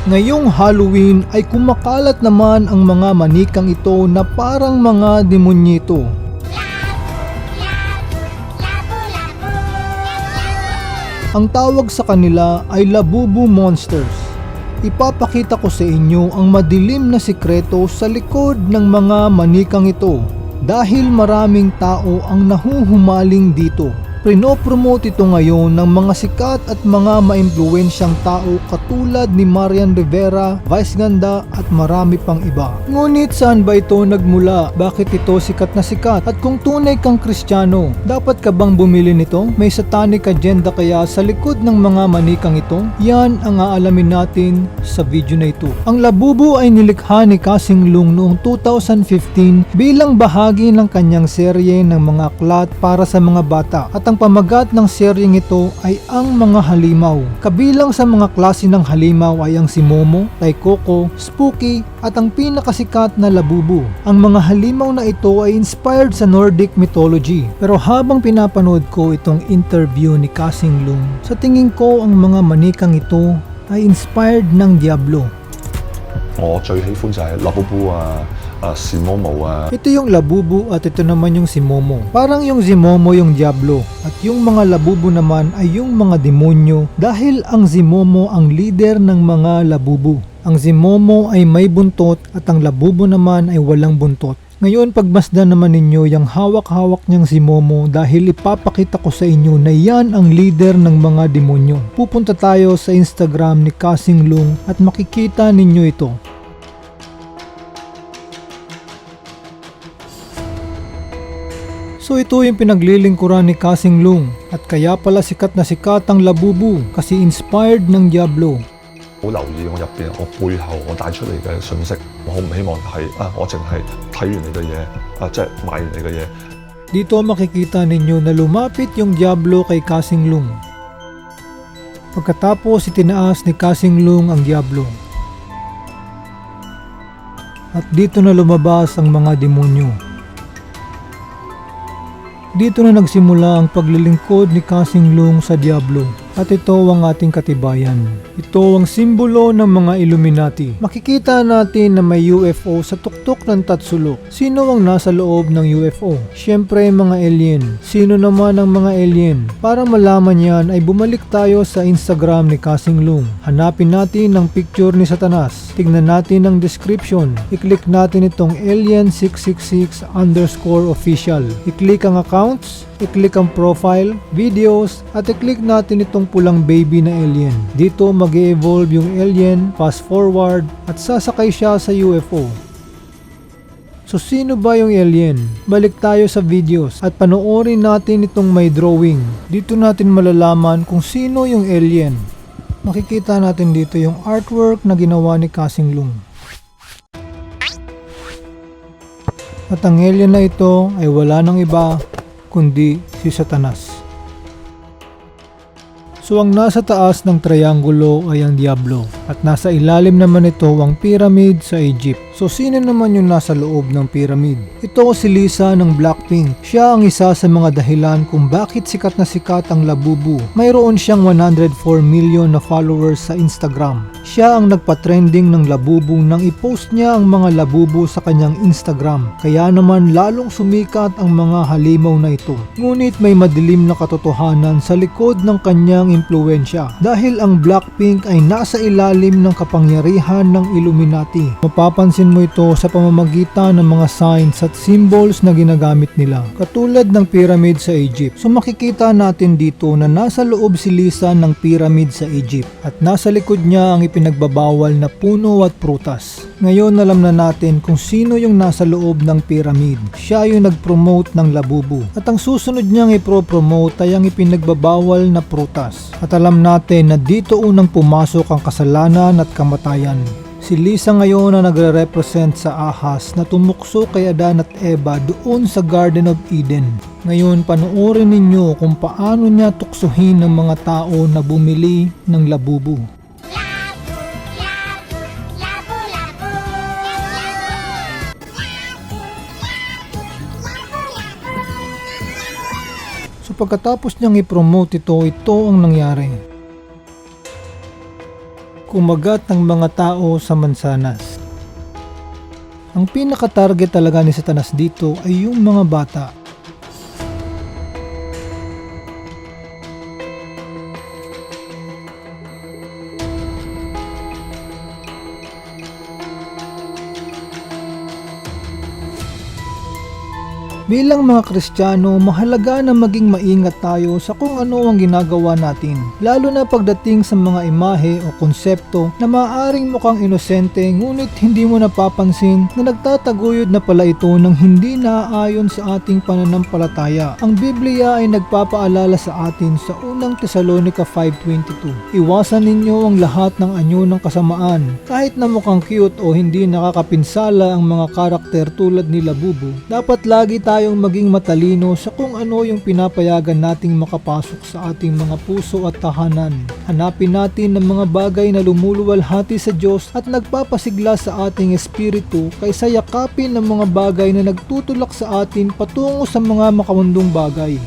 Ngayong Halloween ay kumakalat naman ang mga manikang ito na parang mga demonyito. Ang tawag sa kanila ay Labubu Monsters. Ipapakita ko sa inyo ang madilim na sikreto sa likod ng mga manikang ito dahil maraming tao ang nahuhumaling dito. Pinopromote ito ngayon ng mga sikat at mga maimpluwensyang tao katulad ni Marian Rivera, Vice Ganda at marami pang iba. Ngunit saan ba ito nagmula? Bakit ito sikat na sikat? At kung tunay kang Kristiyano, dapat ka bang bumili nito? May satanic agenda kaya sa likod ng mga manikang ito? Yan ang aalamin natin sa video na ito. Ang Labubu ay nilikha ni Kasing Lung noong 2015 bilang bahagi ng kanyang serye ng mga aklat para sa mga bata. At ang pamagat ng seryeng ito ay ang mga halimaw. Kabilang sa mga klase ng halimaw ay ang si Momo, Taikoko, Spooky at ang pinakasikat na Labubu. Ang mga halimaw na ito ay inspired sa Nordic mythology. Pero habang pinapanood ko itong interview ni Kasing Lung, sa tingin ko ang mga manikang ito ay inspired ng Diablo. 我最喜歡就係 Labubu si Momo Ito yung Labubu at ito naman yung si Momo. Parang yung si Momo yung Diablo at yung mga Labubu naman ay yung mga demonyo dahil ang si Momo ang leader ng mga Labubu. Ang si Momo ay may buntot at ang Labubu naman ay walang buntot. Ngayon pagmasdan naman ninyo yung hawak-hawak niyang si Momo dahil ipapakita ko sa inyo na yan ang leader ng mga demonyo. Pupunta tayo sa Instagram ni Kasing Lung at makikita ninyo ito. So ito yung pinaglilingkuran ni Kasing Lung at kaya pala sikat na sikat ang Labubu kasi inspired ng Diablo. 好留意我入邊我背後我帶出嚟嘅信息，我好唔希望係我淨係睇完你嘅嘢即係買完你嘅嘢。 Dito makikita ninyo na lumapit yung Diablo kay Kasing Lung. Pagkatapos itinaas ni Kasing Lung ang Diablo. At dito na lumabas ang mga demonyo. Dito na nagsimula ang paglilingkod ni Kasing Lung sa Diablo. At ito ang ating katibayan. Ito ang simbolo ng mga Illuminati. Makikita natin na may UFO sa tuktok ng Tatsulok. Sino ang nasa loob ng UFO? Siyempre mga alien. Sino naman ang mga alien? Para malaman yan ay bumalik tayo sa Instagram ni Kasing Lung. Hanapin natin ang picture ni Satanas. Tignan natin ang description. I-click natin itong alien666_official. I-click ang accounts. I-click ang profile, videos, at i-click natin itong pulang baby na alien. Dito mag-evolve yung alien, fast forward, at sasakay siya sa UFO. So sino ba yung alien? Balik tayo sa videos at panoorin natin itong may drawing. Dito natin malalaman kung sino yung alien. Makikita natin dito yung artwork na ginawa ni Kasing Lung. At ang alien na ito ay wala nang iba kundi si Satanas. So ang nasa taas ng triangulo ay ang Diablo at nasa ilalim naman ito ang pyramid sa Egypt. So sino naman yung nasa loob ng pyramid? Ito si Lisa ng Blackpink. Siya ang isa sa mga dahilan kung bakit sikat na sikat ang Labubu. Mayroon siyang 104 million na followers sa Instagram. Siya ang nagpa-trending ng Labubu nang i-post niya ang mga Labubu sa kanyang Instagram. Kaya naman lalong sumikat ang mga halimaw na ito. Ngunit may madilim na katotohanan sa likod ng kanyang impluwensya. Dahil ang Blackpink ay nasa ilalim ng kapangyarihan ng Illuminati. Mapapansin mo ito sa pamamagitan ng mga signs at symbols na ginagamit nila. Katulad ng pyramid sa Egypt. So makikita natin dito na nasa loob si Lisa ng pyramid sa Egypt. At nasa likod niya ang ipinagbabawal na puno at prutas. Ngayon alam na natin kung sino yung nasa loob ng pyramid. Siya yung nag-promote ng Labubu. At ang susunod niyang ipro-promote ay ang ipinagbabawal na prutas. At alam natin na dito unang pumasok ang kasalanan at kamatayan. Si Lisa ngayon na nagre-represent sa ahas na tumukso kay Adan at Eva doon sa Garden of Eden. Ngayon panoorin ninyo kung paano niya tuksuhin ng mga tao na bumili ng Labubu. So pagkatapos niyang i-promote ito ang nangyari. kumagat ng mga tao sa mansanas. Ang pinaka-target talaga ni Satanas dito ay yung mga bata. Bilang mga Kristiyano, mahalaga na maging maingat tayo sa kung ano ang ginagawa natin, lalo na pagdating sa mga imahe o konsepto na maaaring mukhang inosente ngunit hindi mo napapansin na nagtataguyod na pala ito ng hindi naaayon sa ating pananampalataya. Ang Biblia ay nagpapaalala sa atin sa unang Tesalonica 5:22. Iwasan ninyo ang lahat ng anyo ng kasamaan, kahit na mukhang cute o hindi nakakapinsala ang mga karakter tulad ni Labubu. Dapat lagi tayong maging matalino sa kung ano yung pinapayagan nating makapasok sa ating mga puso at tahanan. Hanapin natin ang mga bagay na lumuluwalhati sa Diyos at nagpapasigla sa ating espiritu kaysa yakapin ang mga bagay na nagtutulak sa atin patungo sa mga makawandong bagay.